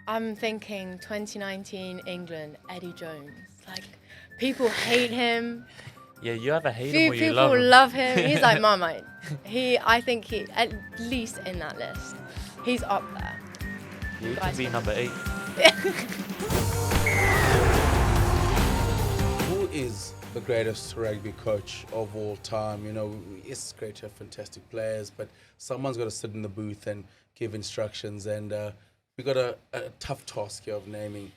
I'm thinking 2019 England, Eddie Jones. Like, people hate him. Yeah, you either hate Few him or you people love him. love him. He's like Marmite. I think he, at least in that list, he's up there. Yeah, he Guys, can be number 8. Who is the greatest rugby coach of all time? You know, it's great to have fantastic players, but someone's got to sit in the booth and give instructions. And we got a tough task here of naming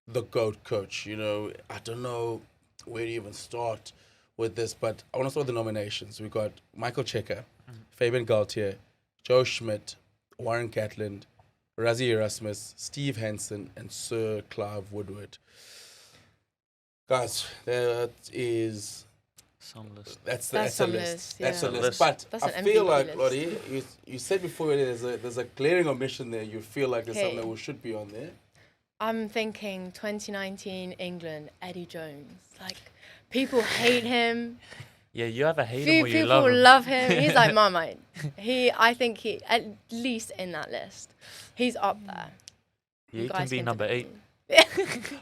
the GOAT coach. You know, I don't know where to even start with this, but I want to start with the nominations. We got Michael Cheika, Fabian Galtier, Joe Schmidt, Warren Gatland, Rassie Erasmus, Steve Hansen, and Sir Clive Woodward. Guys, that is Some list. that's some a list. list, That's a yeah. list. But That's I an feel MVP like, list. Lottie, you said before there's a glaring omission there. You feel like there's something Okay. that should be on there. I'm thinking 2019 England, Eddie Jones. Like, people hate him. Yeah, you either hate Few him or you people love him. love him. He's like Marmite. I think he, at least in that list, he's up there. Yeah, You he can guys be number 8.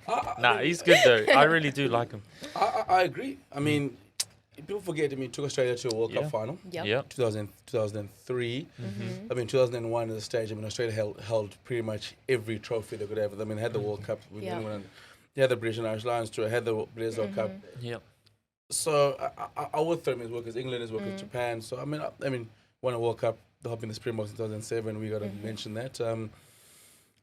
I Nah, he's good though. I really do like him. I agree. I mean, people forget. I mean, took Australia to a World Cup Yeah. final, Yep. Yep. 2003. I mean, 2001 at the stage. I mean, Australia held pretty much every trophy they could ever. I mean, had the World Cup with Yeah. England. They had the British and Irish Lions tour. Had the British World Cup. Yep. So I would throw him as well because England is well with Japan. So I mean, won a World Cup, helping the Springboks in 2007. We got to mention that.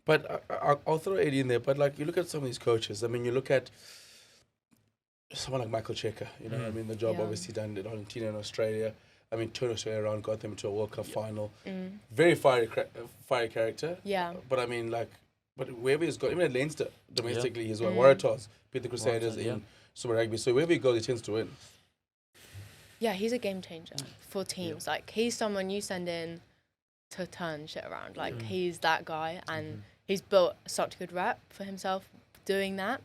But I'll throw Eddie in there. But like you look at some of these coaches. I mean, you look at someone like Michael Cheika. You know, I mean, the job Yeah. obviously done in Argentina and Australia. I mean, turned Australia around, got them to a World Cup final. Very fiery character. Yeah. But I mean, like, but wherever he's got, even at Leinster domestically, he's won Waratahs, beat the Crusaders Waratahs, yeah. in Super Rugby. So wherever he goes, he tends to win. Yeah, he's a game changer for teams. Like, he's someone you send in to turn shit around. Like, he's that guy, and he's built such a good rep for himself doing that.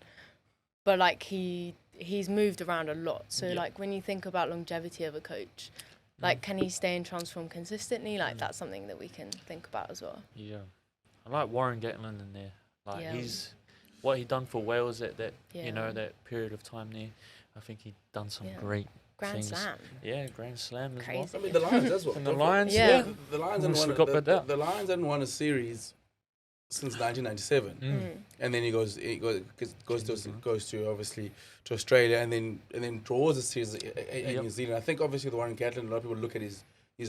But, like, he's moved around a lot. So, like, when you think about longevity of a coach, like, can he stay and transform consistently? Like, that's something that we can think about as well. Yeah. I like Warren Gatland in there. Like Yeah. he's what he done for Wales at that Yeah. you know, that period of time there. I think he done some Yeah. great Grand things. Slam. Yeah, Grand Slam as Crazy. I mean, the Lions as well. And the Lions, Yeah. The Lions Almost hadn't forgot won about that. the Lions hadn't won a series since 1997, and then he goes to obviously to Australia, and then draws a series in New Zealand. I think obviously the Warren Gatland, a lot of people look at his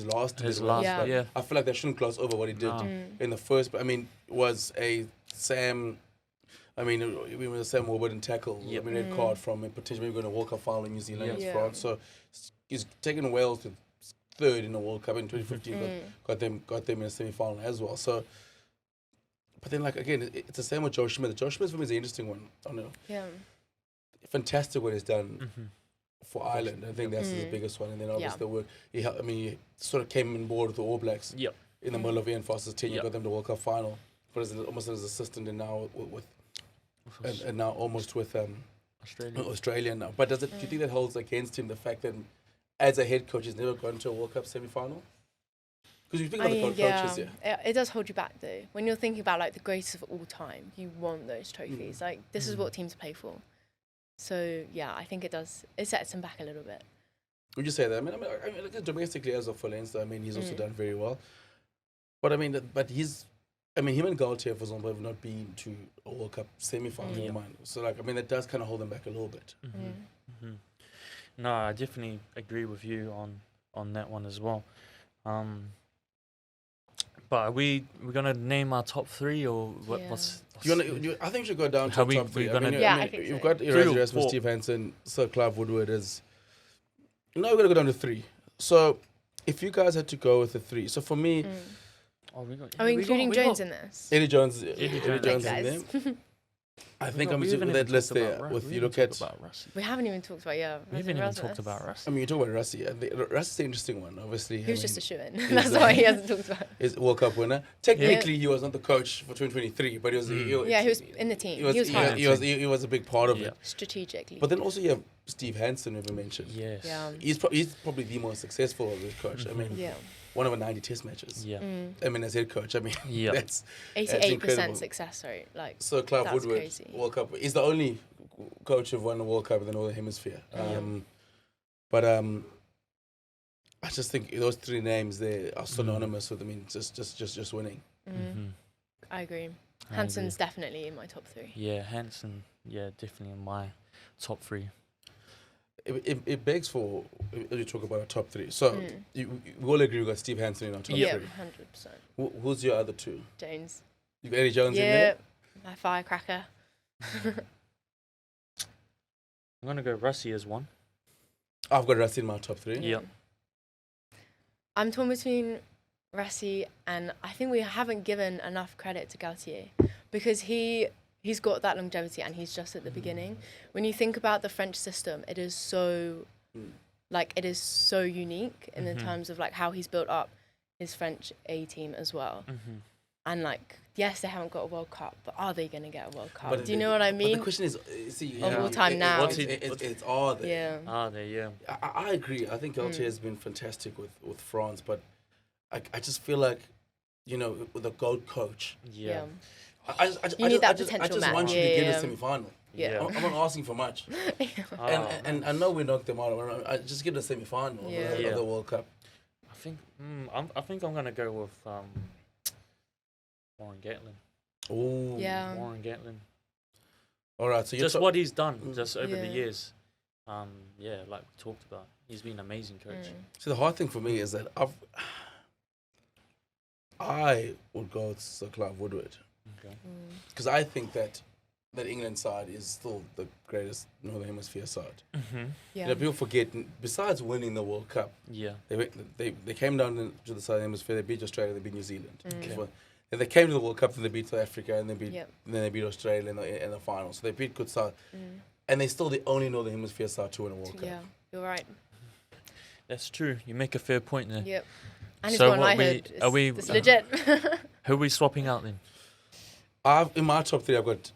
last, last, but yeah. I feel like they shouldn't gloss over what he did No. in the first. But I mean, was a Sam. I mean, we were Sam Warburton tackle. Yep. I mean, red card from a potentially going to World Cup final in New Zealand against Yeah. France. So he's taken Wales to third in the World Cup in 2015. Got them in a semi-final as well. So, but then like again, it's the same with Joe Schmidt. Joe Schmidt for me is an interesting one. I don't know. Yeah. Fantastic what he's done for Ireland. I think that's his biggest one. And then obviously the work he sort of came on board with the All Blacks Yep. in the middle of Ian Foster's tenure, Yep. got them to World Cup final, but almost as assistant, and now and now almost with Australia now. But do you think that holds against him the fact that as a head coach he's never gone to a World Cup semi-final? Because you think about the coaches here. It does hold you back though. When you're thinking about like the greatest of all time, you want those trophies. Like, this is what teams play for. So yeah, I think it does. It sets him back a little bit. Would you say that? I mean, look at domestically as of for Leinster. I mean, he's also done very well. But I mean, him and Galtier, for example, have not been to a World Cup semi-final in mind. So like, I mean, that does kind of hold them back a little bit. No, I definitely agree with you on that one as well. But are we're gonna name our top 3 or what? Yeah. What's I think we should go down to How the we- top 3. we're gonna- I think You've so. got 3 or Erasmus, 4. Steve Hansen, Sir Clive Woodward as... No, we're going to go down to 3. So if you guys had to go with the 3. So for me, Oh, we got, Are we we including got- Jones in this? Eddie Jones Jones. in Thanks, there. I think I'm we with haven't that even list talked there. about With we you haven't look talked at... about Rassie. We haven't even talked about We haven't even Erasmus. talked about Rassie. I mean, you talk about Rassie. Rassie's an interesting one, obviously. He was just a shoo-in. he's That's a- why he hasn't talked about it. He's a World Cup winner. Technically, he was not the coach for 2023, but he was... Yeah, he was in the team. He was hired. He was a big part of Yeah. it. Strategically. But then also you have Steve Hansen, who we mentioned. Yes. Yeah. He's probably the most successful of this coach. I mean, Yeah. won over 90 test matches. Yeah. I mean, as head coach, I mean, Yeah. that's 88% incredible. success rate. Like, So Clive that's Woodward, crazy. World Cup. He's the only coach who've won a World Cup in the Northern Hemisphere. But I just think those three names there are synonymous with. I mean, just winning. I agree. I Hansen's agree. definitely in my top 3. Yeah, Hansen. Yeah, definitely in my top 3. It begs for you talk about a top 3. So we all agree we got Steve Hansen in our top Yeah, 3. 100%. Who's your other 2? James. You got Eddie Jones in Yeah, there? my firecracker. I'm gonna go Rassie as 1. I've got Rassie in my top 3. Yeah. I'm torn between Rassie and I think we haven't given enough credit to Gautier because he's got that longevity and he's just at the beginning. When you think about the French system, it is so it is so unique in the terms of like how he's built up his French A team as well. And like, yes, they haven't got a World Cup, but are they going to get a World Cup? Do you know what I mean? But the question is, see, Of all time now. It's are they? Yeah. Are they? Yeah. I agree. I think Gautier has been fantastic with France, but I just feel like, you know, with a gold coach, Yeah. You need that I potential just want match. you to get Yeah. a semi-final. Yeah. I'm not asking for much. And I know we knocked them out. I just give the semi-final of the World Cup. I think I think I'm gonna go with Warren Gatland. Oh. Yeah. Warren Gatland. All right. So Just what he's done just over the Yeah. years. Yeah, like we talked about, he's been an amazing coach. So the hard thing for me is that I would go with Sir Clive Woodward Okay. because I think that England side is still the greatest Northern Hemisphere side. Yeah. You know, people forget. Besides winning the World Cup, Yeah. they came down to the Southern Hemisphere. They beat Australia. They beat New Zealand. Okay. Then they came to the World Cup. Then they beat South Africa, and Yep. then they beat Australia in the final. So they beat good side, and they're still the only Northern Hemisphere side to win a World Cup. Yeah, you're right. That's true. You make a fair point there. Yep. And it's So one what I we- heard. are we- It's legit. Who are we swapping out then? In my top 3, I've got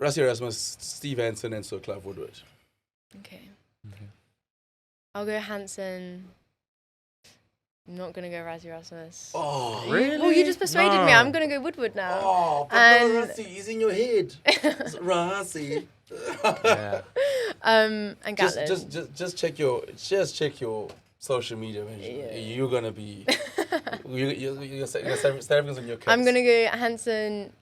Rassie Erasmus, Steve Hansen, and Sir Clive Woodward. Okay. Okay. I'll go Hansen. I'm not going to go Rassie Erasmus. Oh, Really? Well, you just persuaded me. No. I'm going to go Woodward now. oh, but And- no, Rassie, he's in your head. Rassie. Yeah. And Gatland. Just check your social media. Man. Yeah. You're gonna be. you're everything's on your case. I'm going to go Hansen,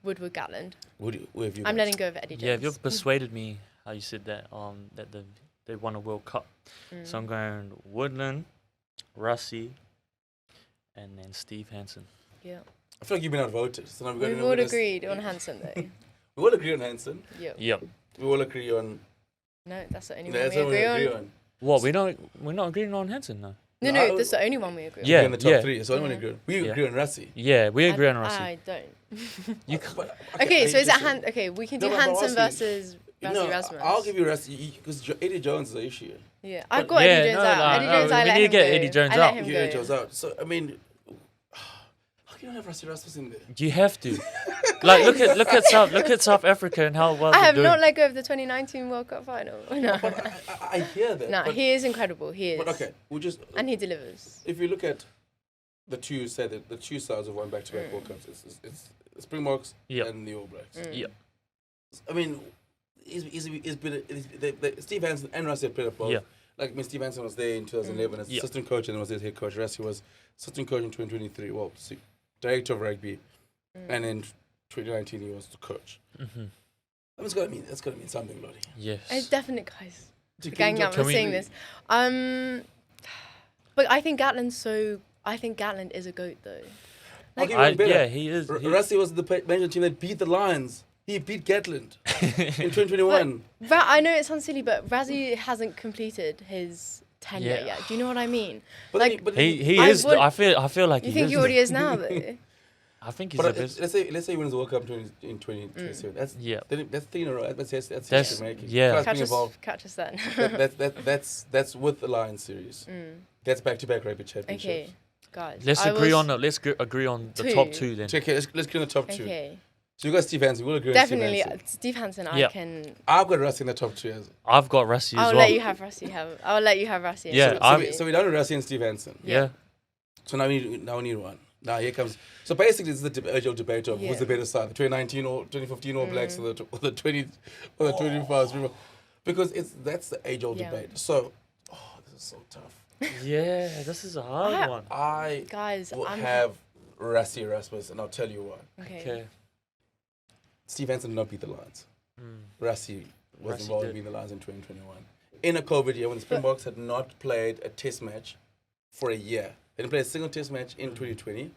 Woodward, Gatland. Who have you I'm got? letting go of Eddie Jones. Yeah, you've persuaded me how you said that that they won a World Cup. So I'm going Woodland, Rassie, and then Steve Hansen. Yeah. I feel like you've been outvoted. So now we're We've all agreed on Hansen, though. We all agree on Hansen. Yep. Yep. We all agree on. No, that's the only No, one that's we what we agree agree on. on. What we're not agreeing on Hansen though. No, No, no, that's the only one we agree on. Yeah, We're in the top yeah. 3. So I don't agree on. We Yeah. agree on Rassie. Yeah, we agree on Rassie. I don't. You But, Okay, so is it listen. Okay, we can No, do but I'm Hansen asking- versus Rassie No, Erasmus. I'll give you Rassie because Eddie Jones is the issue. Yeah, But- I've got Yeah, Eddie Jones no, out. no, Eddie no, Jones, I we let need to him get go. Eddie Jones I let out. him You go. Eddie Jones out. So I mean, how can you have Rassie Erasmus in there? You have to. Like look at South Africa and how well I they're have doing. not let go of the 2019 World Cup final. No, But I hear that. no, but, he is incredible. He is. but okay, we'll just. And he delivers. If you look at the two sides of one back-to-back World Cups, it's Springboks Yep. and the All Blacks. Yep. I mean, he's been Steve Hansen and Rassie have played at both. Yeah. Like, I mean, Steve Hansen was there in 2011 as Yeah. assistant coach and then was there as head coach. Rassie was assistant coach in 2023. Well, director of rugby, and in 2019 he was the coach. Mm-hmm. That's gotta mean something, Lottie. Yes. It's definite, guys. To Gang up, Can we're we- saying this. But I think Gatland is a goat though. I'll give you one better. Yeah, he is. Rassie was the management team that beat the Lions. He beat Gatland in 2021. I know it sounds silly, but Rassie hasn't completed his tenure Yeah. yet. Do you know what I mean? But Like, then, but He I is. would- I feel like You he think is. he already is now though? I think he's the best. let's say he wins the World Cup in 2027. That's Yeah. That's 3 in a row. That's That's- history making. yeah. Plus being involved. Catch us then. That's with the Lions series. That's back-to-back rugby championships. Okay, guys. Let's I agree was- on the agree on the top Two. two then. Okay, let's get in the top 2. Okay, So you got Steve Hansen. We'll agree definitely on Steve Hansen. Steve Hansen. Yeah. I can. I've got Rassie in the top 2. I've got Rassie as I'll well. let you have Rassie. I'll let you have Rassie. Yeah, So we done with Rassie and Steve Hansen. Yeah. So now we need one. Now here comes. So basically, it's the age-old debate of who's the better side, the 2019 or 2015 All Blacks, or the 25. Because that's the age-old debate. So, this is so tough. Yeah, this is a hard one. I will have Rassie Erasmus, and I'll tell you why. Okay. Steve Hansen did not beat the Lions. Rassie was involved in beating the Lions in 2021. In a COVID year, when the Springboks had not played a test match for a year. They didn't play a single test match in 2020.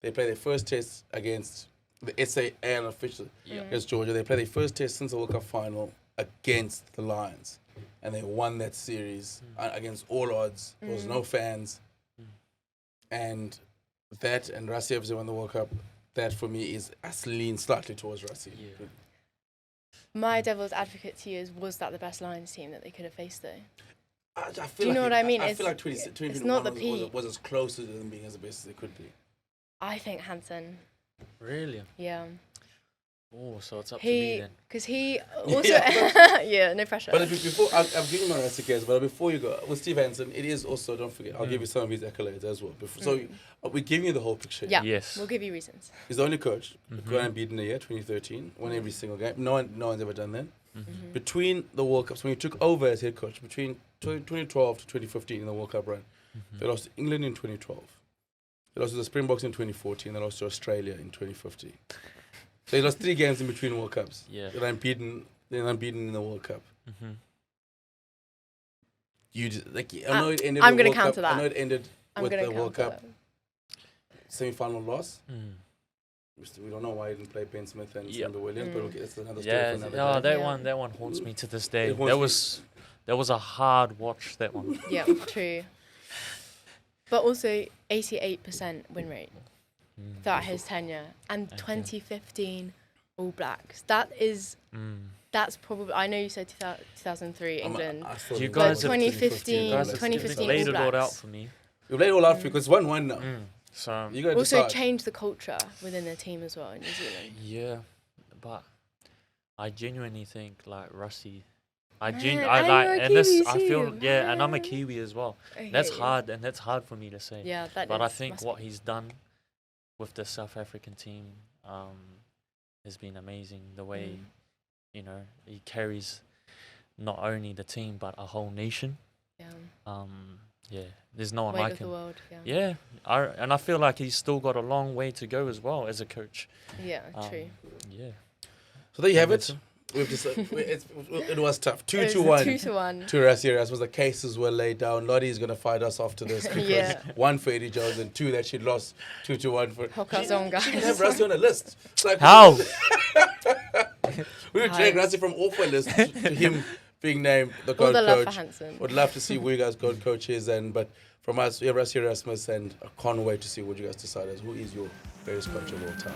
They played their first test against the SAL officially against Georgia. They played their first test since the World Cup final against the Lions. And they won that series against all odds. There was no fans. And that, and Rassie obviously won the World Cup. That for me is, I lean slightly towards Rassie. Yeah. My devil's advocate to you is, was that the best Lions team that they could have faced though? I feel Do you know what I mean? I feel like 2021 was as close to them being as the best as they could be. I think Hansen. Really? Yeah. Oh, so it's up to me then. Because he also... yeah, no pressure. But before, I've given my Rassie case, but before you go, with Steve Hansen, it is also, don't forget, I'll give you some of his accolades as well. So we're giving you the whole picture. Yeah, yes. We'll give you reasons. He's the only coach, got unbeaten in the year, 2013, won every single game. No one's ever done that. Between the World Cups, when he took over as head coach, between 2012 to 2015 in the World Cup run, they lost to England in 2012. They lost to the Springboks in 2014. They lost to Australia in 2015. So he lost 3 games in between World Cups. Yeah. They're unbeaten in the World Cup. You just, I know it ended. I'm going to counter that. I know it ended with the World Cup semi-final loss. We don't know why he didn't play Ben Smith and Sammy Williams, but okay, that's another story for another day. That one haunts me to this day. That was a hard watch. That one. Yeah, true. But also 88% win rate throughout his tenure, and 2015 All Blacks. That's probably. I know you said 2003 England. You guys but 2015 laid All it all out Blacks. for me. You laid it all out because 1-1 now. So you got to also decide. change the culture within the team as well in New Zealand. Yeah, but I genuinely think like Rassie. I feel and I'm a Kiwi as well. That's hard, and that's hard for me to say. Yeah, but I think what he's done with the South African team has been amazing. The way he carries not only the team but a whole nation. Yeah. There's no one like him. The world, I feel like he's still got a long way to go as well as a coach. Yeah, true. Yeah. So there you have it. It was tough. 2-1. 2-1. To Rassie Erasmus. The cases were laid down. Lottie's going to fight us after this because 1 for Eddie Jones and 2 that she lost 2-1 for. Hokazonga. She didn't have Rassie on a list. Like, how? We would take Rassie from off a list to him being named the All GOAT the love coach. for Hansen. Would love to see who you guys GOAT coach is, but from us, we have Rassie Erasmus, and I can't wait to see what you guys decide as who is your greatest coach of all time.